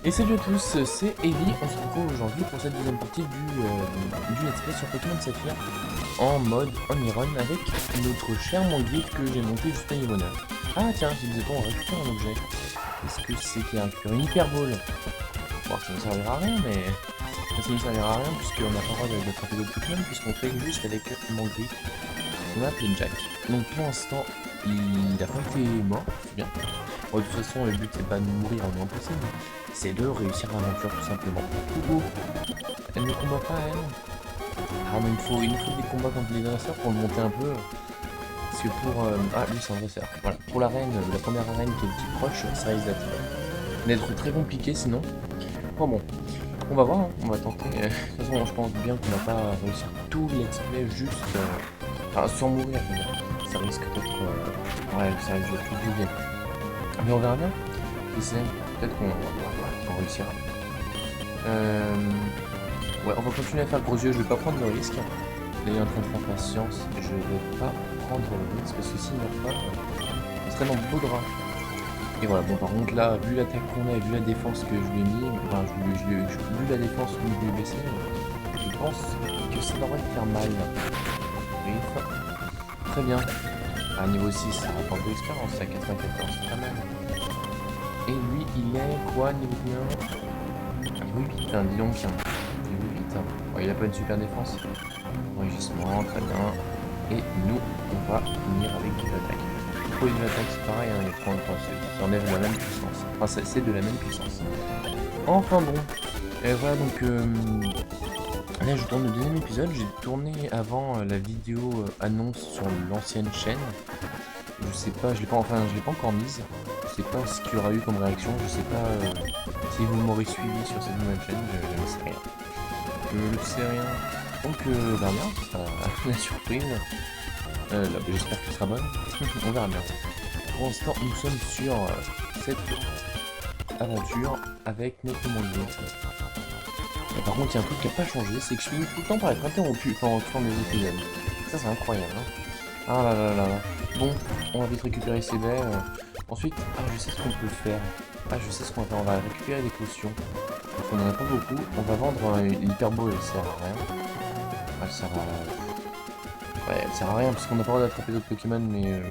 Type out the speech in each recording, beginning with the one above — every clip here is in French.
Et salut à tous, c'est Ellie. On se retrouve aujourd'hui pour cette deuxième partie du Let's Play sur Pokémon Saphir en mode on-run avec notre cher Manguit que j'ai monté juste à niveau 9. Ah tiens, si nous on récupère un objet. Est-ce que c'est qu'il a récupéré une Hyper Ball? Bon, ça ne servira à rien, mais ça ne servira à rien puisqu'on n'a pas le droit d'attraper d'autres Pokémon puisqu'on fait juste avec Manguit. On a appelé Jack. Donc pour l'instant, il a pas été mort, c'est bien. Bon, de toute façon, le but c'est pas de mourir en moins possible, c'est de réussir l'aventure tout simplement. Coucou, elle ne combat pas elle. Ah mais il nous faut des combats contre les dresseurs pour le monter un peu. Parce que pour... Ah lui c'est un dresseur. Voilà. Pour l'arène, la première arène qui est le petit proche, ça risque d'être très compliqué sinon. Enfin bon, on va voir, hein. On va tenter. De toute façon, je pense bien qu'on va pas réussir tout le let's play juste... Enfin, sans mourir, je veux dire. Ça risque d'être... Ouais, ça risque d'être compliqué. Mais on verra bien. Qui sait, peut-être qu'on réussira. Ouais, on va continuer à faire gros yeux, je vais pas prendre le risque. Il est en train de faire patience, je vais pas prendre le risque parce que s'il meurt pas, on serait dans le beau drap. Et voilà, bon par contre là, vu l'attaque qu'on a et vu la défense que je lui ai mis, enfin vu la défense que je lui ai baissé, je pense que ça devrait faire mal. Oui, très bien. À niveau 6, ça rapporte de l'expérience, à 94, c'est pas mal. Et lui, il est quoi, niveau combien? Niveau 8, hein, dis donc. Niveau 8. Bon, il a pas une super défense. Enrichissement, très bien. Et nous, on va finir avec de l'attaque. Pour une attaque, c'est pareil, hein, ça enlève la même puissance. Enfin, c'est de la même puissance. Enfin bon. Et voilà, donc... Là, je tourne le deuxième épisode. J'ai tourné avant la vidéo annonce sur l'ancienne chaîne. Je sais pas, je l'ai pas encore mise. Je sais pas ce qu'il y aura eu comme réaction. Je sais pas si vous m'aurez suivi sur cette nouvelle chaîne. Je ne sais rien. Je ne sais rien. Donc, on verra bien. Ce sera la surprise. J'espère qu'elle sera bonne. On verra bien. Pour l'instant, nous sommes sur cette aventure avec notre monde. Par contre, il y a un truc qui n'a pas changé, c'est que je finis tout le temps par être interrompu pendant les épisodes. Ça, c'est incroyable. Hein. Ah là là là là. Bon, on va vite récupérer ces baies. Ensuite, je sais ce qu'on peut faire. Je sais ce qu'on va faire. On va récupérer des potions. Donc, on n'en a pas beaucoup. On va vendre l'hyperbo, elle sert à rien. Elle sert à... Ouais, elle sert à rien parce qu'on n'a pas le droit d'attraper d'autres Pokémon, mais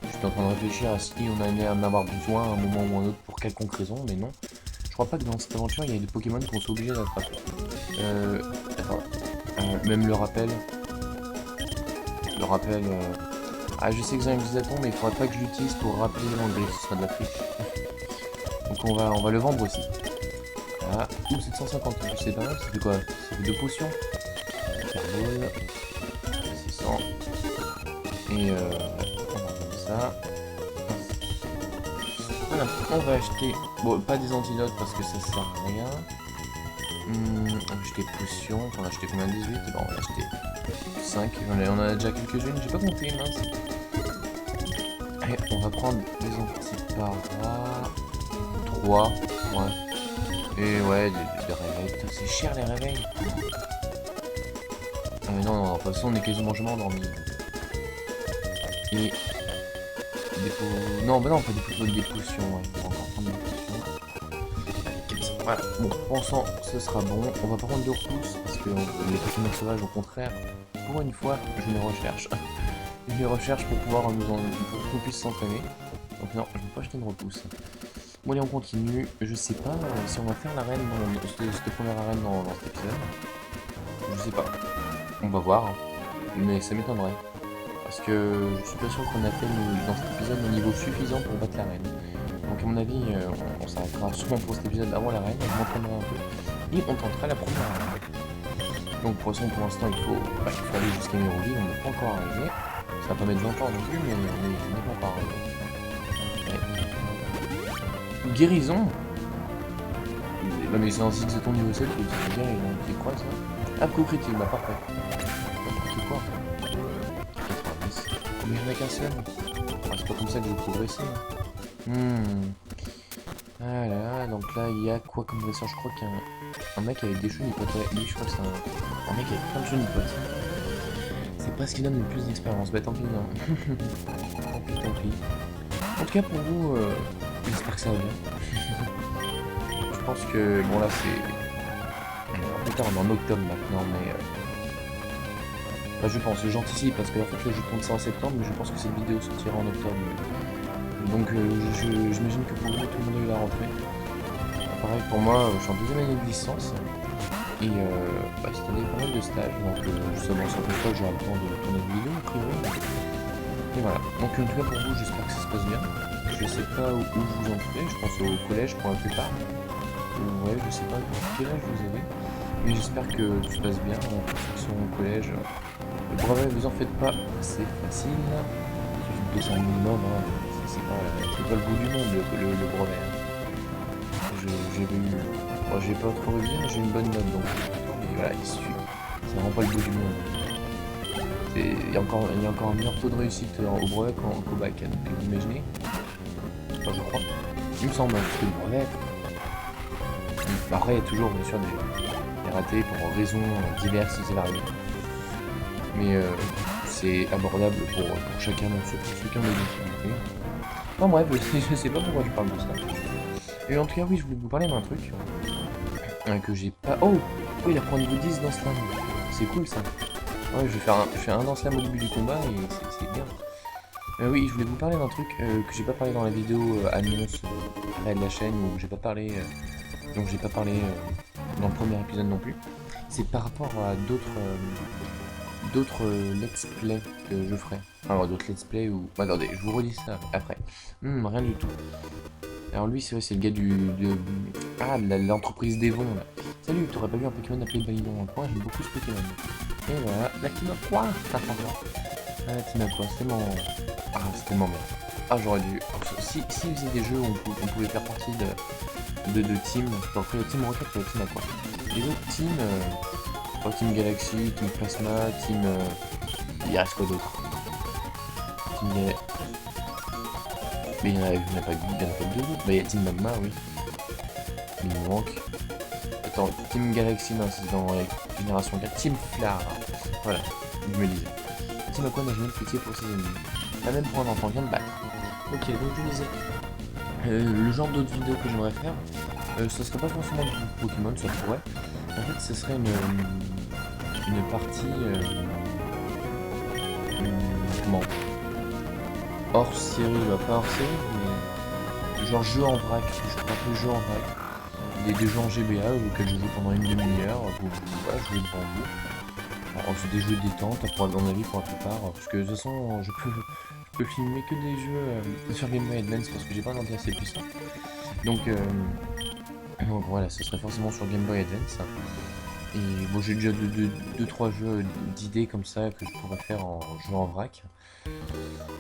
je suis en train de réfléchir à si on allait en avoir besoin à un moment ou à un autre pour quelconque raison, mais non. Je crois pas que dans cette aventure il y a des Pokémon qu'on soit obligé d'attraper. Même le rappel. Je sais que j'ai un utilisateur, mais il faudra pas que je l'utilise pour rappeler l'anglais, ce sera de la triche. Donc on va le vendre aussi. Voilà. Ouh, 750, c'est pas mal, ça fait quoi? Ça fait 2 potions. Carbone. 600. Et on va vendre ça. Voilà, on va acheter, bon, pas des antidotes parce que ça sert à rien. On va acheter potions, on va acheter combien? 18? Bon, on va acheter 5, on en a déjà quelques-unes, j'ai pas compté, mince. Et on va prendre des antipara, 3, ouais. Et ouais, des réveils, putain c'est cher les réveils. Non, de toute façon on est quasiment jamais endormi. Et... Non, bah non, pas des potions, ouais. On va encore prendre des potions. Voilà, bon, pensant, ce sera bon. On va pas prendre de repousses, parce que les Pokémon sauvages, au contraire, pour une fois, je les recherche. Je les recherche pour pouvoir pour qu'on puisse s'entraîner. Donc non, je ne vais pas acheter une repousse. Bon, allez, on continue. Je sais pas si on va faire l'arène, cette première arène dans cet épisode. Je sais pas. On va voir, hein. Mais ça m'étonnerait. Parce que je suis pas sûr qu'on a fait dans cet épisode un niveau suffisant pour battre la reine. Donc à mon avis, on s'arrêtera souvent pour cet épisode avant la reine, on m'entraînera un peu. Et on tentera la première reine. Donc pour l'instant il faut aller jusqu'à Méroville, on n'est pas encore arrivé. Ça va pas mettre 20 ans non plus, mais on n'est pas encore arrivé. Guérison. Bah mais c'est ainsi que c'est ton niveau 7, c'est guérison. C'est quoi ça? Ah, coup critique, bah parfait. C'est quoi? Mais il n'y en a qu'un seul. C'est pas comme ça que je vais progresser. Voilà, donc là il y a quoi comme dresseur? Je crois qu'il y a un mec avec des chenipotes. Ouais, lui je crois que c'est un mec avec plein de chenipotes. C'est pas ce qui donne le plus d'expérience. Bah tant pis, non. tant pis. En tout cas pour vous, j'espère que ça va bien. pense que... Bon là c'est... Plus tard, on est en octobre maintenant, mais... Enfin, je pense, j'anticipe, parce que en fait là je tourne ça en septembre, mais je pense que cette vidéo sortira en octobre. Donc j'imagine que pour vous, tout le monde a eu la rentrée. Pareil pour moi, je suis en deuxième année de licence. Et cette année, pas mal de stages, donc justement, sur une fois, j'aurai le temps de tourner une vidéo, a priori. Et voilà. Donc en tout cas pour vous, j'espère que ça se passe bien. Je sais pas où vous en trouvez, je pense au collège pour la plupart. Ouais, je sais pas quel âge vous avez. Mais j'espère que tout se passe bien. Pour ceux qui sont au collège, le brevet, vous en faites pas, c'est facile. C'est 200 minimum, hein. C'est pas le bout du monde le brevet. J'ai eu... Bon, j'ai pas trop révisé, mais j'ai une bonne note, donc voilà, il suffit. C'est vraiment pas le bout du monde. Il y a encore un meilleur taux de réussite au brevet qu'au bac, hein, donc vous imaginez. Enfin, je crois. Il me semble, parce que le brevet... Après, il y a toujours, bien sûr, des ratés pour raisons diverses et variées. Mais c'est abordable pour chacun d'entre ceux qui ont des difficultés. Enfin bref, je sais pas pourquoi je parle de ça. Et en tout cas, oui, je voulais vous parler d'un truc que j'ai pas... Oh, il a pris niveau 10 dans Slam. C'est cool ça. Ouais, je fais un dans Slam au début du combat et c'est bien. Oui, je voulais vous parler d'un truc que j'ai pas parlé dans la vidéo annonce de la chaîne, où j'ai pas parlé... donc j'ai pas parlé dans le premier épisode non plus. C'est par rapport à d'autres let's play que je ferai. Alors d'autres let's play ou... Attendez, je vous redis ça après. Rien du tout. Alors lui, c'est vrai, c'est le gars de l'entreprise d'Evon. Salut, t'aurais pas vu un Pokémon appelé Balidon dans le coin? J'aime beaucoup ce Pokémon. Et voilà, la team à quoi? La team à quoi? C'est mon... Ah, c'est tellement bien. Ah, j'aurais dû... Si vous faisait des jeux où on pouvait faire partie de teams, genre que la team Rocket ou la team à quoi? Les autres teams, Team Galaxy, Team Plasma, Team... il reste quoi d'autre? Team Galaxy... Mais il n'y en a pas deux autres. Bah il y a Team Magma, oui. Il me manque. Attends, Team Galaxy, non, c'est dans la génération 4. Team Flar. Voilà, je me disais. Team Aqua n'a jamais de pitié pour ses ennemis. La même pour un enfant vient de battre. Ok, donc je disais. Le genre d'autres vidéos que j'aimerais faire, ce serait pas forcément du Pokémon, ça pourrait. En fait, ce serait une partie... comment, hors série, pas hors série, mais genre jeu en vrac, je crois un peu jeu en vrac, des jeux en GBA auxquels je joue pendant une demi-heure, voilà, jouer devant vous. Alors c'est des jeux détente, à mon avis pour la plupart, parce que de toute façon je peux filmer que des jeux sur Game Boy Advance parce que j'ai pas un intérêt assez puissant. Donc voilà, ce serait forcément sur Game Boy Advance. Et bon, j'ai déjà 2-3 jeux d'idées comme ça que je pourrais faire en jeu en vrac.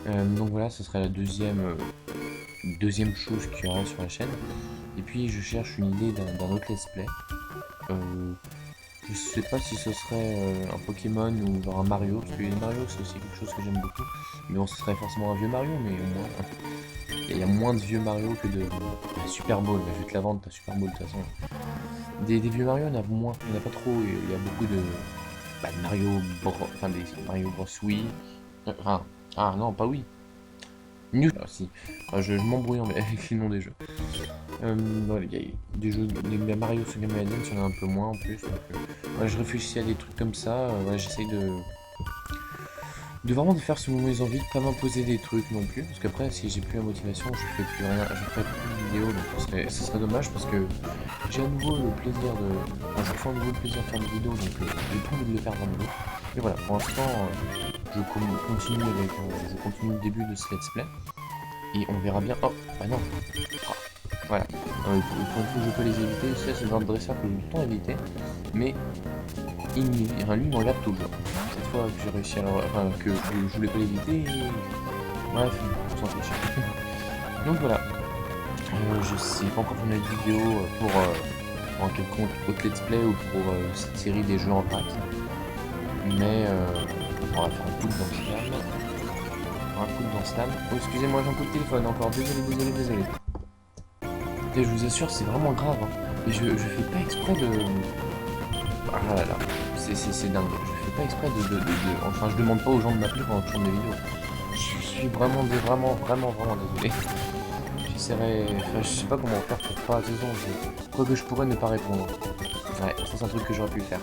Donc voilà, ce serait la deuxième chose qu'il y aura sur la chaîne. Et puis je cherche une idée d'un autre let's play. Je sais pas si ce serait un Pokémon ou genre un Mario, parce que les Mario c'est aussi quelque chose que j'aime beaucoup. Mais bon, ce serait forcément un vieux Mario, mais au moins il y a moins de vieux Mario que de Super Bowl. Je vais te la vendre ta Super Bowl de toute façon. Des vieux Mario, il y en a moins, il n'y en a pas trop. Il y a beaucoup de Mario Bros, enfin des Mario Bros Wii. Ah non, pas oui. New. Ah si. Je m'embrouille avec les noms des jeux. Voilà, il y a des jeux, des Mario sur Game Boy Advance, il y en a un peu moins en plus. Donc, voilà, je réfléchis à des trucs comme ça. Voilà, j'essaye de vraiment de faire selon mes envies, de pas m'imposer des trucs non plus. Parce qu'après, si j'ai plus la motivation, je fais plus rien, je ferai plus de vidéos. Donc ce serait dommage parce que j'ai à nouveau le plaisir de. Enfin, je prends à nouveau le plaisir de faire des vidéos, donc j'ai pas envie de le faire vraiment. Et voilà, pour l'instant, je continue le début de ce let's play. Et on verra bien. Oh, bah non. Ah, voilà. Pour une fois que je peux les éviter, ça c'est le genre de dresseur que j'ai tout le temps évité. Mais lui, il m'en lave toujours. Cette fois que j'ai réussi à que je voulais pas l'éviter. Bref, on s'en fiche. Donc voilà. Je sais pas encore tourner de vidéo pour en quelconque autre let's play ou pour cette série des jeux en vrac. Mais on va faire un coup dans Slam. Oh, excusez-moi, j'ai un coup de téléphone encore. Désolé. Et je vous assure, c'est vraiment grave. Hein. Et je fais pas exprès de... Ah là là, c'est dingue. Je fais pas exprès de... Enfin, je demande pas aux gens de m'appeler pendant que je tourne des vidéos. Je suis vraiment désolé. j'essaierai... Enfin, je sais pas comment faire pour pas... De toute façon, quoi que je pourrais ne pas répondre. Ouais, ça c'est un truc que j'aurais pu faire.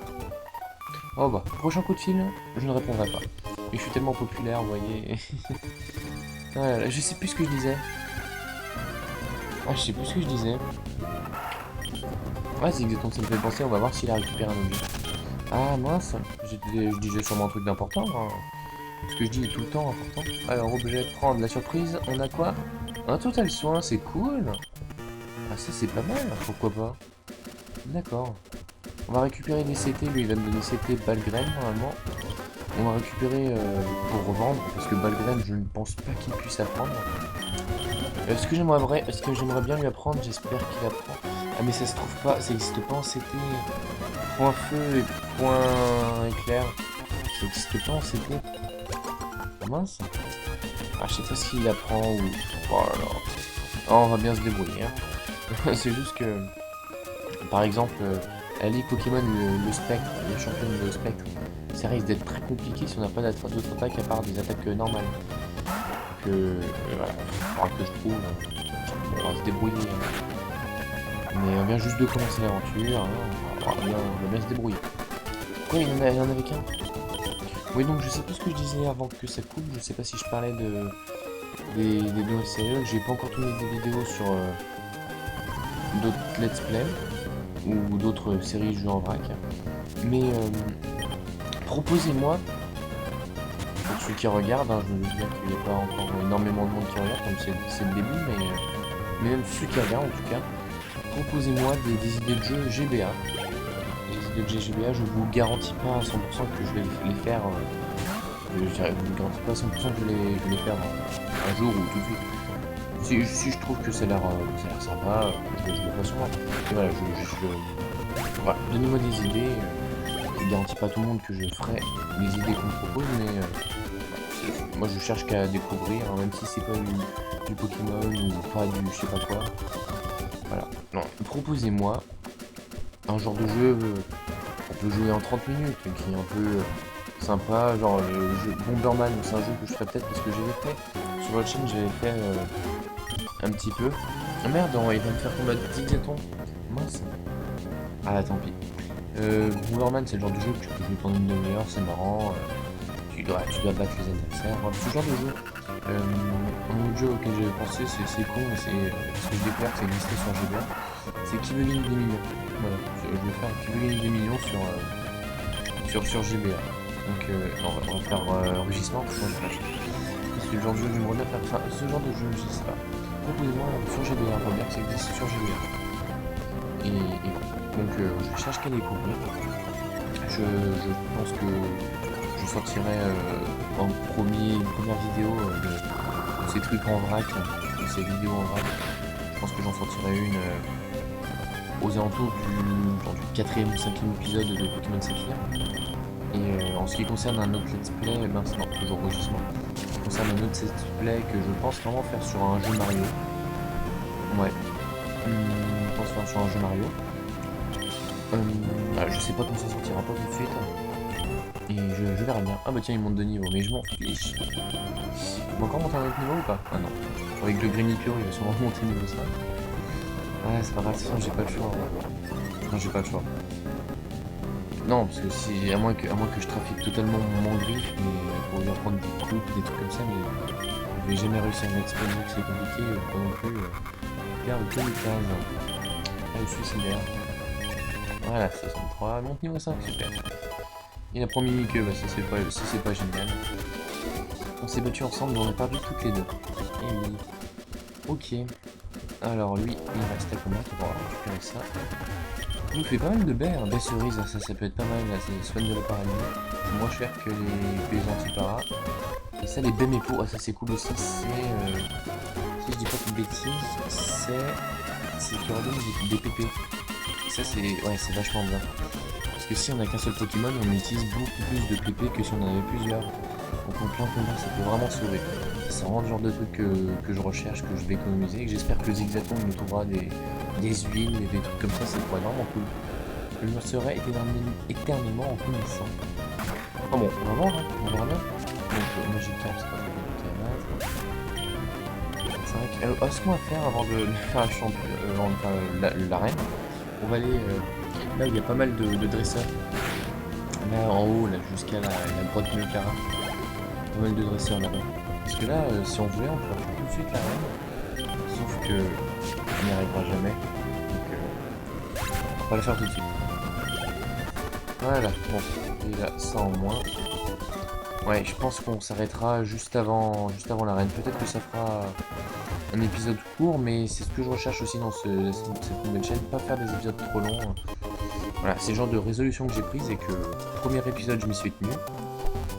Oh bah, prochain coup de fil, je ne répondrai pas. Et je suis tellement populaire, vous voyez. Voilà, je sais plus ce que je disais. Ah, je sais plus ce que je disais. Ouais, c'est exactement ça me fait penser, on va voir s'il a récupéré un objet. Ah mince, je disais sûrement un truc d'important. Hein. Ce que je dis est tout le temps important. Alors, objet, prendre la surprise, on a quoi? Un total soin, c'est cool. Ah ça c'est pas mal, pourquoi pas. D'accord. On va récupérer des CT, lui il va me donner CT Balgraine normalement. On va récupérer pour revendre, parce que Balgraine je ne pense pas qu'il puisse apprendre. Ce que j'aimerais bien lui apprendre, j'espère qu'il apprend. Ah mais ça se trouve pas, ça n'existe pas en CT. Point feu et point éclair. Ça n'existe pas en CT. Ah mince. Ah je sais pas s'il apprend ou... Oh là là. Oh, on va bien se débrouiller. Hein. C'est juste que... Par exemple, la Ligue Pokémon, le Spectre, les championnes de Spectre, ça risque d'être très compliqué si on n'a pas d'autres attaques à part des attaques normales. Donc voilà, il faudra que je trouve. On va se débrouiller. Hein. Mais on vient juste de commencer l'aventure, hein. On va bien se débrouiller. Quoi, il y en avait qu'un? Oui, donc je sais plus ce que je disais avant que ça coupe, je sais pas si je parlais des nouvelles séries, j'ai pas encore tourné des vidéos sur d'autres let's play ou d'autres séries jeux en vrac. Mais proposez-moi, pour ceux qui regardent, hein, je me dis bien qu'il n'y a pas encore énormément de monde qui regarde, comme c'est le début, mais même ceux qui regardent en tout cas, proposez-moi des idées de jeux GBA. Les idées de jeux GBA, je vous garantis pas à 100% que je vais les faire. Je vous garantis pas à 100% que je vais les faire un jour ou tout de suite. Si je trouve que ça a l'air sympa, je le ferai sûrement. Et voilà, voilà, donnez-moi des idées. Je garantis pas à tout le monde que je ferai les idées qu'on me propose, mais moi je cherche qu'à découvrir, hein, même si c'est pas du Pokémon ou pas du je sais pas quoi. Voilà. Non, proposez-moi un genre de jeu, on peut jouer en 30 minutes, qui est un peu sympa, genre le jeu Bomberman, c'est un jeu que je ferai peut-être parce que j'avais fait sur votre chaîne, j'avais fait un petit peu. Ah merde, il va me faire combattre Zigzaton. Mince. Ah tant pis. Bomberman c'est le genre de jeu que tu peux jouer pendant une demi-heure, c'est marrant. Tu dois battre les adversaires. Voilà, ce genre de jeu. Un autre jeu auquel j'avais pensé, c'est con, mais c'est ce que j'ai découvert que ça existait sur GBA. C'est qui veut gagner des millions. Voilà, je vais faire qui veut gagner des millions sur GBA. Donc non, on va faire enregistrement, c'est le genre de jeu que j'aimerais bien faire. Enfin, ce genre de jeu, je sais pas. Proposez-moi sur GBA, on va bien que ça existe sur GBA. Et voilà. Donc je cherche qu'à découvrir. Je pense que je sortirai une première vidéo de ces trucs en vrac, de ces vidéos en vrac. Je pense que j'en sortirai une aux alentours du 4e ou 5e épisode de Pokémon Saphir. Et en ce qui concerne un autre let's play, ben c'est non, toujours enregistrement. En ce qui concerne un autre let's play que je pense vraiment faire sur un jeu Mario. Ouais. Je pense faire sur un jeu Mario. Je sais pas quand ça sortira, pas tout de suite. Et je verrai bien. Ah bah tiens, il monte de niveau, mais je m'en fiche. Il va encore monter un autre niveau ou pas? Ah non. Avec le Greenicure, il va sûrement monter niveau ça. Ouais, c'est pas grave, de toute façon, j'ai pas le choix. Non, j'ai pas le choix. Non, parce que si, à moins que je trafique totalement mon griffe, pour lui apprendre des coupes, des trucs comme ça, mais je vais jamais réussir à m'exprimer, que c'est compliqué, pas non plus. Regarde, que les cases. Ah, le suicidaire. Voilà, 63, monte niveau 5, super. Il a promis que bah, ça c'est pas génial. On s'est battu ensemble, mais on a perdu toutes les deux. Et oui. Ok. Alors lui, il reste à combattre, on va récupérer ça. Il nous fait pas mal de baies, hein. Baie cerise, ça peut être pas mal, là, c'est soigne de la paralysie. C'est moins cher que les antiparas. Et ça, les baies mépo, ah ça c'est cool aussi, c'est... si je dis pas de bêtises, c'est qui redonne des PP. Et ça c'est... ouais, c'est vachement bien. Parce que si on a qu'un seul Pokémon, on utilise beaucoup plus de PP que si on en avait plusieurs. Donc en plein combat, ça peut vraiment sauver. C'est vraiment le genre de truc que je recherche, que je vais économiser. Et j'espère que le Zigzaton nous trouvera des huiles et des trucs comme ça pourrait être vraiment cool. Je me serais éternellement reconnaissant. Oh bon, on va voir, hein, on verra bien. Donc, Magikarp, c'est pas c'est vrai que... ce qu'on va faire avant de faire la champion... enfin, l'arène, on va aller là où il y a pas mal de dresseurs. Là en haut, là jusqu'à la grotte de Cara. Pas mal de dresseurs là-bas. Parce que là, si on voulait, on pourrait faire tout de suite l'arène. Sauf que on n'y arrivera jamais. Donc on va le faire tout de suite. Voilà, bon, déjà ça en moins. Ouais, je pense qu'on s'arrêtera juste avant l'arène. Peut-être que ça fera un épisode court, mais c'est ce que je recherche aussi dans cette nouvelle chaîne, pas faire des épisodes trop longs. Voilà, c'est le genre de résolution que j'ai prise et que premier épisode je m'y suis tenu.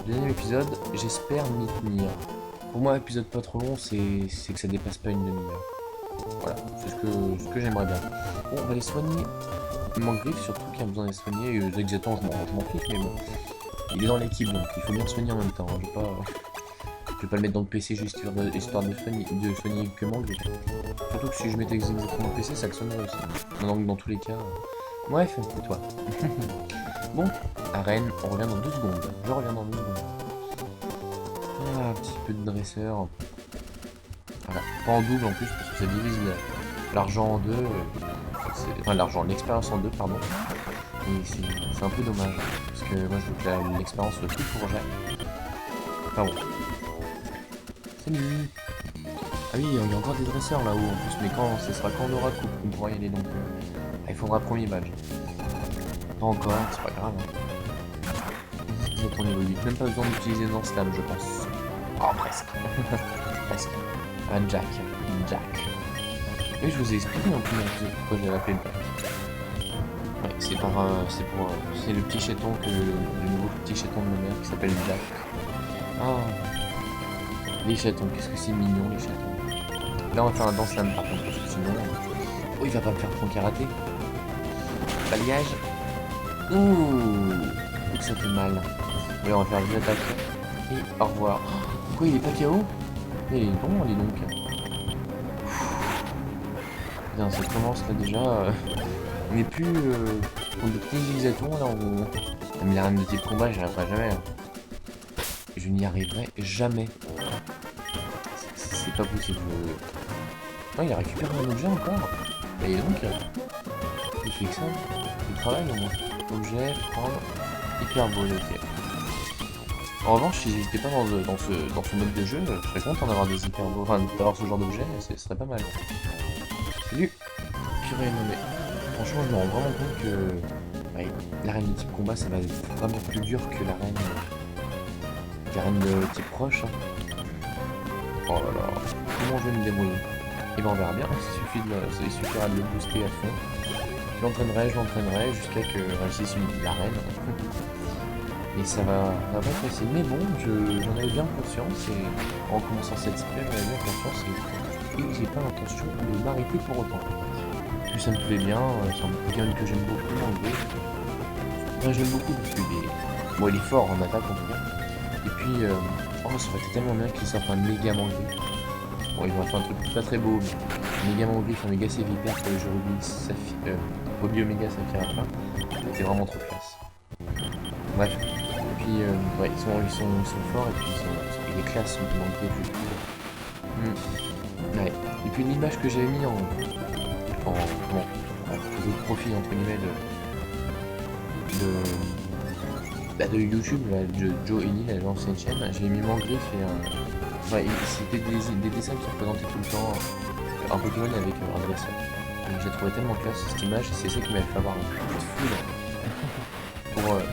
Deuxième épisode, j'espère m'y tenir. Pour moi, épisode pas trop long, c'est que ça dépasse pas une demi-heure. Voilà, c'est ce que j'aimerais bien. Bon, on va les soigner. Mangriffe surtout qui a besoin d'être soigné. Zexaton, je m'en fiche, mais bon. Il est dans l'équipe, donc il faut bien le soigner en même temps. Je vais pas le mettre dans le PC juste histoire de soigner que Mangriffe. Surtout que si je mettais Zexaton dans le PC, ça le soignerait aussi. Donc dans tous les cas... Bref, c'est toi. Bon, arène, on revient dans 2 secondes. Je reviens dans 2 secondes. Ah, un petit peu de dresseur. Voilà, pas en double en plus, parce que ça divise l'argent en deux. Enfin, l'expérience en deux, pardon. Et c'est un peu dommage. Parce que moi, je veux que l'expérience soit plus pour Jacques. Enfin bon. Salut! Ah oui, il y a encore des dresseurs là-haut en plus, mais ce sera quand on aura coupe qu'on pourra y aller, donc il faudra premier badge. Pas encore, c'est pas grave. Vous êtes au niveau 8, même pas besoin d'utiliser dans slam, je pense. Oh, presque. Presque. Ah, Jack. Et je vous ai expliqué en premier épisode pourquoi je l'avais appelé le Jack. Ouais, c'est le petit chaton le nouveau petit chaton de ma mère qui s'appelle Jack. Oh. Les chatons, qu'est-ce que c'est mignon les chatons. Là on va faire un dance slam par contre, parce que sinon... Oh, il va pas me faire ton karaté. Balayage. Ouh, ça fait mal. Oui, on va faire une attaque. Et au revoir. Oh, pourquoi il est pas KO? Il est bon, il est donc. Putain, ça commence là déjà. On n'est plus contre de petits zigzatons là. Mais la reine de type combat, j'y arriverai jamais. Je n'y arriverai jamais. C'est pas possible. Oh, il a récupéré un objet encore. Et donc, il fait que ça. Il travaille au moins. Objet, prendre, hyperbole, ok. En revanche, si j'étais pas dans ce mode de jeu, je serais content d'avoir des hyperboles, enfin d'avoir ce genre d'objet, ce serait pas mal. Salut. Purée, non mais franchement, je me rends vraiment compte que ouais, l'arène de type combat, ça va être vraiment plus dur que l'arène de type proche. Hein. Oh là là, comment je vais me débrouiller? Et ben on verra bien, il suffira de le booster à fond. Je l'entraînerai jusqu'à que je réussisse l'arène. Et ça va pas être facile. Mais bon, j'en avais bien conscience et en commençant cette spray, j'en avais bien conscience et j'ai pas l'intention de m'arrêter pour autant. Puis ça me plaît bien, c'est un Pokémon que j'aime beaucoup en vrai. Enfin, je l'aime beaucoup parce que bon, il est fort en attaque en tout cas. Et puis, ça aurait été tellement bien qu'il sorte un méga Mangriffe. Bon, ils vont faire un truc pas très beau, mais méga Mangriffe, un méga Sévipère pour le jeu Ruby Omega Saphir à la fin. C'était vraiment trop classe. Bref. Et puis, ouais, ils sont forts et puis il est classe, on peut manquer du coup. Ouais. Et puis l'image que j'avais mis en photo de profil entre guillemets de YouTube, là, de Joe Ellie, l'ancienne chaîne, j'ai mis Mangriffe et ouais, c'était des dessins qui représentaient tout le temps un Pokémon avec un dresseur. J'ai trouvé tellement classe cette image, c'est ça qui m'avait fait avoir un coup de foudre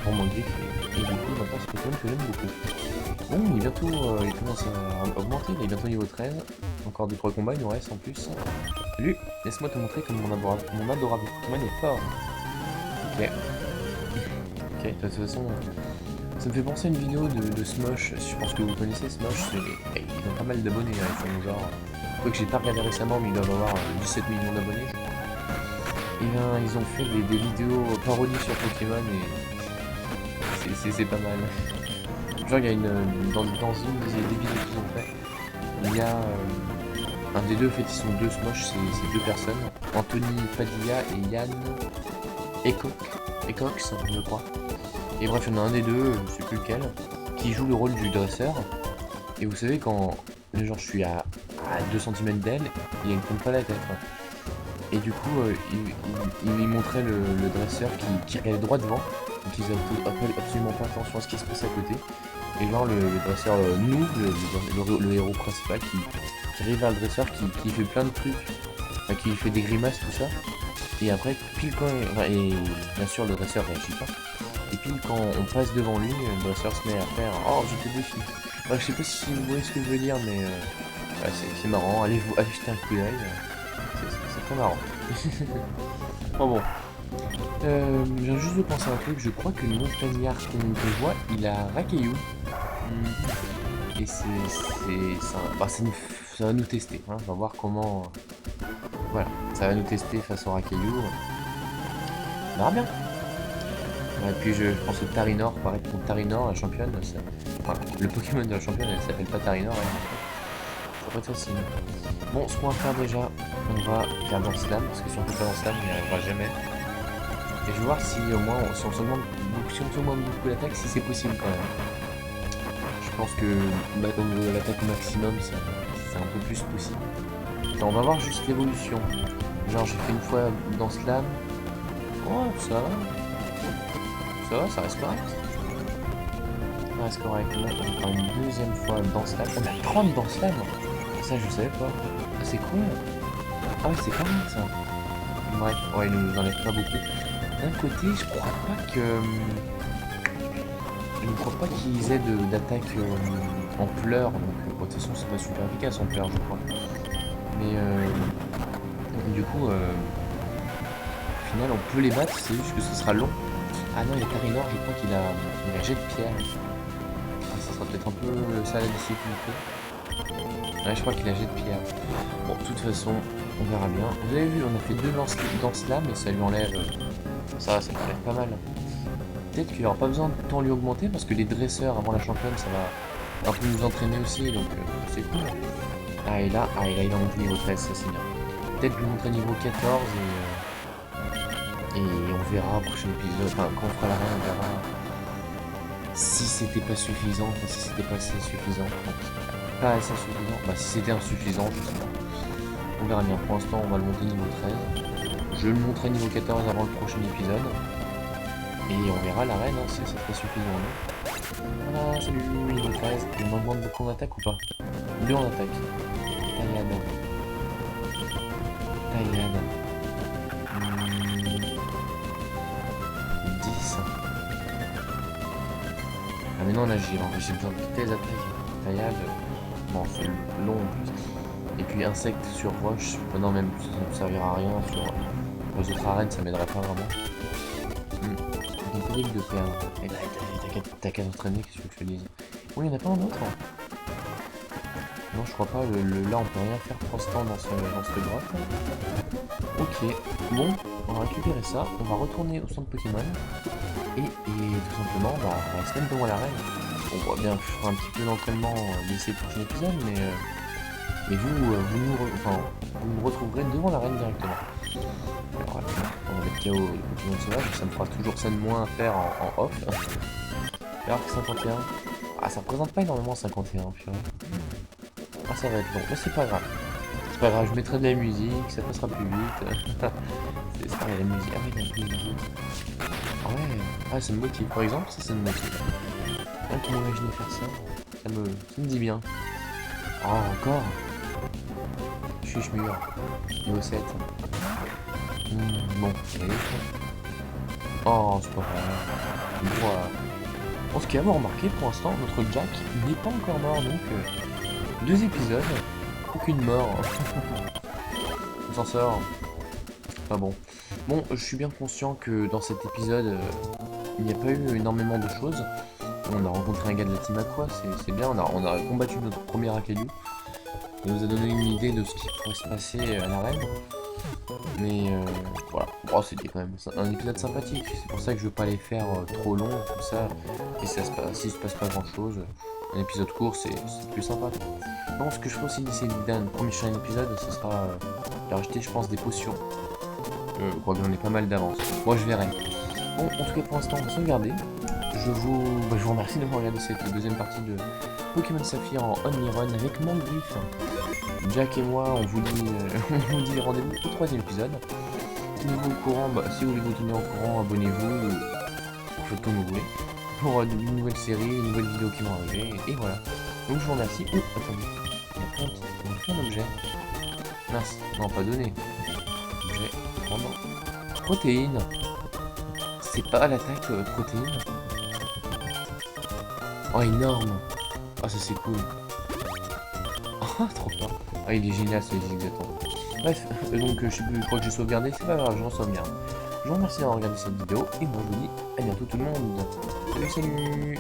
pour Mangriffe et du coup maintenant c'est Pokémon que j'aime beaucoup. Bon, il est bientôt, il commence à augmenter, il est bientôt niveau 13, encore 2-3 combats, il nous reste en plus. Salut, laisse-moi te montrer que mon adorable Pokémon est fort. Ok. Ok, de toute façon, ça me fait penser à une vidéo de Smosh, je pense que vous connaissez Smosh, ils ont pas mal d'abonnés, hein, ils font genre... Quoi que j'ai pas regardé récemment, mais ils doivent avoir 17 millions d'abonnés, je crois. Et bien, ils ont fait des vidéos parodies sur Pokémon et c'est pas mal. Genre, il y a dans une des vidéos qu'ils ont fait, il y a un des deux, en fait, ils sont deux Smosh, c'est deux personnes, Anthony Padilla et Yann Ecox, je crois. Et bref, il y en a un des deux, je sais plus lequel, qui joue le rôle du dresseur. Et vous savez, quand genre je suis à à 2 cm d'elle, il ne compte pas la tête. Hein. Et du coup, il montrait le dresseur qui regardait droit devant, donc ils n'avaient absolument pas attention à ce qui se passait à côté. Et genre le dresseur, le héros principal qui arrive vers le dresseur, qui fait plein de trucs, enfin, qui fait des grimaces, tout ça. Et après, pile quand... Enfin, et bien sûr, le dresseur réagit pas. Et pile quand on passe devant lui, le dresseur se met à faire « Oh, je te défie ». Enfin, je sais pas si vous voyez ce que je veux dire, mais c'est marrant. Allez jeter un coup d'œil. C'est très marrant. Bon. Je viens juste de penser à un truc. Je crois que le montagnard qu'on voit, il a Racaillou. Et ça va nous tester. Hein. On va voir comment... Voilà, ça va nous tester face au Racaillou. On verra bien. Et puis je pense que Tarinor, pareil pour Tarinor, la championne, enfin, le Pokémon de la championne, elle s'appelle pas Tarinor, ça va être facile. Bon, ce qu'on va faire déjà, on va faire dans Slam, parce que si on fait pas dans Slam, on n'y arrivera jamais. Et je vais voir si au moins, si on s'augmente beaucoup l'attaque, si c'est possible quand même. Je pense que l'attaque au maximum, c'est un peu plus possible. Attends, on va voir juste l'évolution. Genre j'ai fait une fois dans Slam. Oh, ça va, ça reste correct. Ça reste correct. Là, on va faire une deuxième fois dans Slam. On a 30 dans Slam. Ça, je savais pas. Ah, c'est cool. Ah, c'est pas mal ça. Bref, ouais, il nous enlève pas beaucoup. D'un côté, je crois pas qu'ils aient d'attaque en pleurs. Donc, de toute façon, c'est pas super efficace en pleurs, je crois. Mais du coup, au final, on peut les battre. C'est juste que ce sera long. Ah non, il y a Tarinor, je crois qu'il a jet de pierre. Ah, ça sera peut-être un peu ça la difficulté. Ouais, je crois qu'il a jet de pierre. Bon, de toute façon, on verra bien. Vous avez vu, on a fait 2 dans Slam et ça lui enlève... Ça lui enlève pas mal. Peut-être qu'il n'aura pas besoin de temps lui augmenter parce que les dresseurs avant la championne, ça va un peu nous entraîner aussi, donc c'est cool. Ah, et là, il a monté niveau 13, ça c'est bien. Peut-être lui montrer niveau 14 et on verra au prochain épisode, enfin quand on fera l'arène, on verra si c'était pas suffisant, enfin si c'était pas assez suffisant, pas assez suffisant, bah si c'était insuffisant, je sais pas. On verra bien, pour l'instant on va le monter niveau 13. Je le montrerai niveau 14 avant le prochain épisode. Et on verra l'arène, hein, si ça serait suffisant. Voilà, salut, niveau 13. Il m'augmente beaucoup en attaque ou pas? 2 en attaque. Taillade. 10. Ah mais non, là j'ai besoin de toutes les attaques. Taillade. Bon, c'est long en plus. Et puis insecte sur roche. Non, même ça ne servira à rien. Sur les autres arènes, ça m'aiderait pas vraiment. C'est une péril de perdre. T'as qu'à t'entraîner, qu'est-ce que je te dise? Oui, il n'y en a pas un autre. Non, je crois pas. Là, on peut rien faire pour l'instant dans cette grotte. Ok. Bon, on va récupérer ça. On va retourner au centre Pokémon. Et tout simplement, on va se mettre devant l'arène. On voit bien faire un petit peu d'entraînement d'ici le prochain épisode, mais vous me retrouverez devant l'arène directement. Alors, on va mettre KO le Pokémon sauvage, ça me fera toujours ça de moins à faire en off. Alors que 51, ah ça représente pas énormément 51, purée. Ah ça va être long, mais c'est pas grave. C'est pas grave, je mettrai de la musique, ça passera plus vite. C'est pareil, la musique, ah oui, la musique. Ah ouais, ça me motive, par exemple, ça me motive. Qui m'imaginait faire ça, ça me dit bien. Oh, encore. Je suis mûr. Niveau 7. Bon, allez. Oh, c'est pas grave. Bon, ce qu'il y a à remarquer pour l'instant, notre Jack n'est pas encore mort, donc 2 épisodes, aucune mort. On s'en sort. Pas bon. Bon, je suis bien conscient que dans cet épisode, il n'y a pas eu énormément de choses. On a rencontré un gars de la Team Aqua, c'est bien, on a combattu notre premier Racaillou. Il nous a donné une idée de ce qui pourrait se passer à l'arène. Mais voilà, oh, c'était quand même un épisode sympathique, c'est pour ça que je veux pas les faire trop long, tout ça. Et s'il se passe pas grand chose, un épisode court c'est plus sympa. Non, ce que je ferai aussi d'ici le prochain épisode, ce sera de rajouter je pense des potions. Je crois que j'en ai pas mal d'avance. Moi je verrai. Bon, en tout cas pour l'instant on va sauvegarder. Je vous remercie d'avoir regardé cette deuxième partie de Pokémon Saphir en Only Run avec Mangriffe. Jack et moi, on vous dit, on vous dit rendez-vous au 3e épisode. Tenez-vous au courant, bah, si vous voulez vous tenir au courant, abonnez-vous, faites comme vous voulez. Pour une nouvelle série, une nouvelle vidéo qui vont arriver, et voilà. Donc je vous remercie. Oh, attendez, il y a plein d'objets. Mince, non, pas donné. Objet, prendre. Protéines. C'est pas l'attaque protéine. Oh, énorme. Ah, ça c'est cool. Oh, trop fort. Ah, il est génial ce zigzaton. Bref, donc je sais plus, je crois que j'ai sauvegardé, c'est pas grave, je m'en sauvegarde. Je vous remercie d'avoir regardé cette vidéo, et moi je vous dis à bientôt tout le monde. Salut, salut.